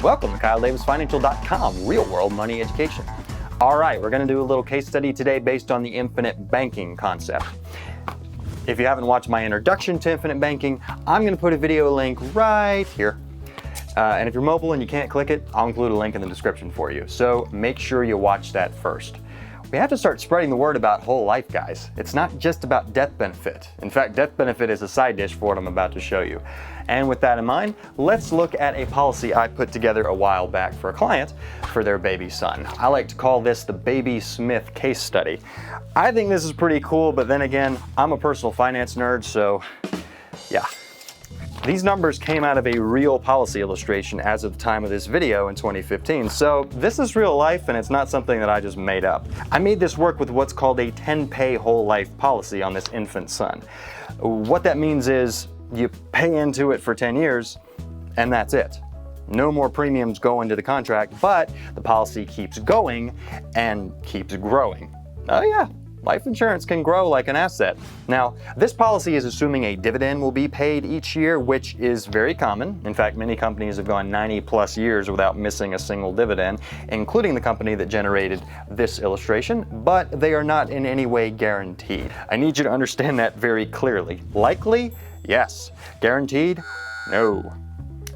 Welcome to KyleDavisFinancial.com, real world money education. All right, we're going to do a little case study today based on the infinite banking concept. If you haven't watched my introduction to infinite banking, I'm going to put a video link right here. And if you're mobile and you can't click it, I'll include a link in the description for you. So make sure you watch that first. We have to start spreading the word about whole life, guys. It's not just about death benefit. In fact, death benefit is a side dish for what I'm about to show you. And with that in mind, let's look at a policy I put together a while back for a client for their baby son. I like to call this the Baby Smith case study. I think this is pretty cool, but then again, I'm a personal finance nerd, so yeah. These numbers came out of a real policy illustration as of the time of this video in 2015. So this is real life and it's not something that I just made up. I made this work with what's called a 10-pay whole life policy on this infant son. What that means is you pay into it for 10 years and that's it. No more premiums go into the contract, but the policy keeps going and keeps growing. Oh yeah. Life insurance can grow like an asset. Now, this policy is assuming a dividend will be paid each year, which is very common. In fact, many companies have gone 90+ years without missing a single dividend, including the company that generated this illustration, but they are not in any way guaranteed. I need you to understand that very clearly. Likely? Yes. Guaranteed? No.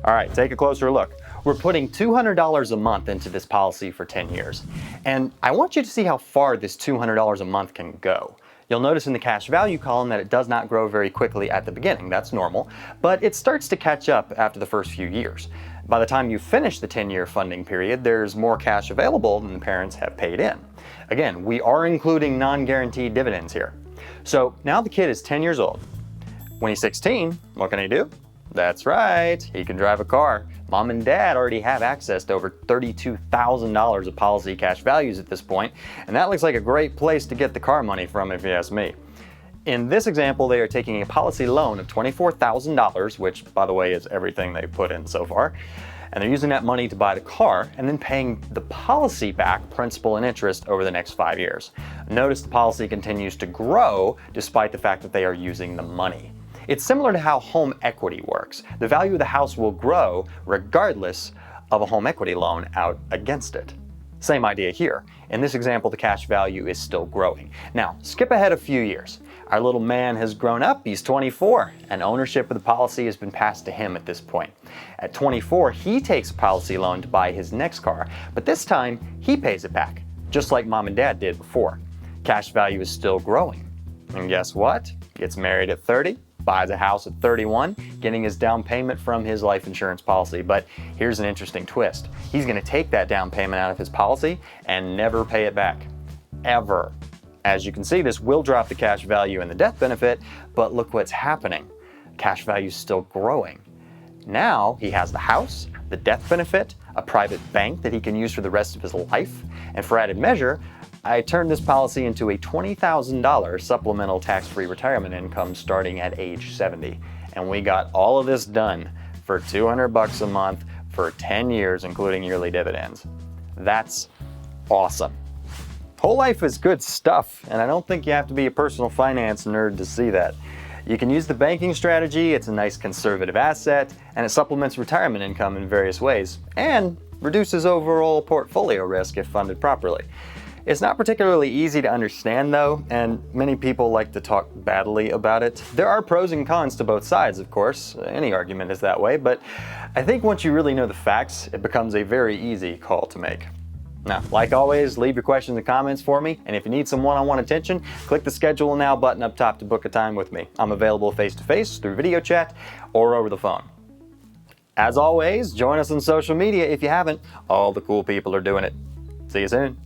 All right, take a closer look. We're putting $200 a month into this policy for 10 years. And I want you to see how far this $200 a month can go. You'll notice in the cash value column that it does not grow very quickly at the beginning. That's normal, but it starts to catch up after the first few years. By the time you finish the 10-year funding period, there's more cash available than the parents have paid in. Again, we are including non-guaranteed dividends here. So now the kid is 10 years old. When he's 16, what can he do? That's right, he can drive a car. Mom and dad already have access to over $32,000 of policy cash values at this point, and that looks like a great place to get the car money from if you ask me. In this example, they are taking a policy loan of $24,000, which by the way is everything they've put in so far, and they're using that money to buy the car and then paying the policy back, principal and interest, over the next 5 years. Notice the policy continues to grow despite the fact that they are using the money. It's similar to how home equity works. The value of the house will grow regardless of a home equity loan out against it. Same idea here. In this example, the cash value is still growing. Now, skip ahead a few years. Our little man has grown up, he's 24, and ownership of the policy has been passed to him at this point. At 24, he takes a policy loan to buy his next car, but this time he pays it back, just like mom and dad did before. Cash value is still growing. And guess what? Gets married at 30. Buys a house at 31, getting his down payment from his life insurance policy. But here's an interesting twist. He's going to take that down payment out of his policy and never pay it back. Ever. As you can see, this will drop the cash value and the death benefit, but look what's happening. Cash value is still growing. Now he has the house, the death benefit, a private bank that he can use for the rest of his life, and for added measure, I turned this policy into a $20,000 supplemental tax-free retirement income starting at age 70. And we got all of this done for $200 a month for 10 years, including yearly dividends. That's awesome. Whole life is good stuff, and I don't think you have to be a personal finance nerd to see that. You can use the banking strategy, it's a nice conservative asset, and it supplements retirement income in various ways, and reduces overall portfolio risk if funded properly. It's not particularly easy to understand though, and many people like to talk badly about it. There are pros and cons to both sides, of course. Any argument is that way, but I think once you really know the facts, it becomes a very easy call to make. Now, like always, leave your questions and comments for me, and if you need some one-on-one attention, click the Schedule Now button up top to book a time with me. I'm available face-to-face, through video chat, or over the phone. As always, join us on social media if you haven't. All the cool people are doing it. See you soon.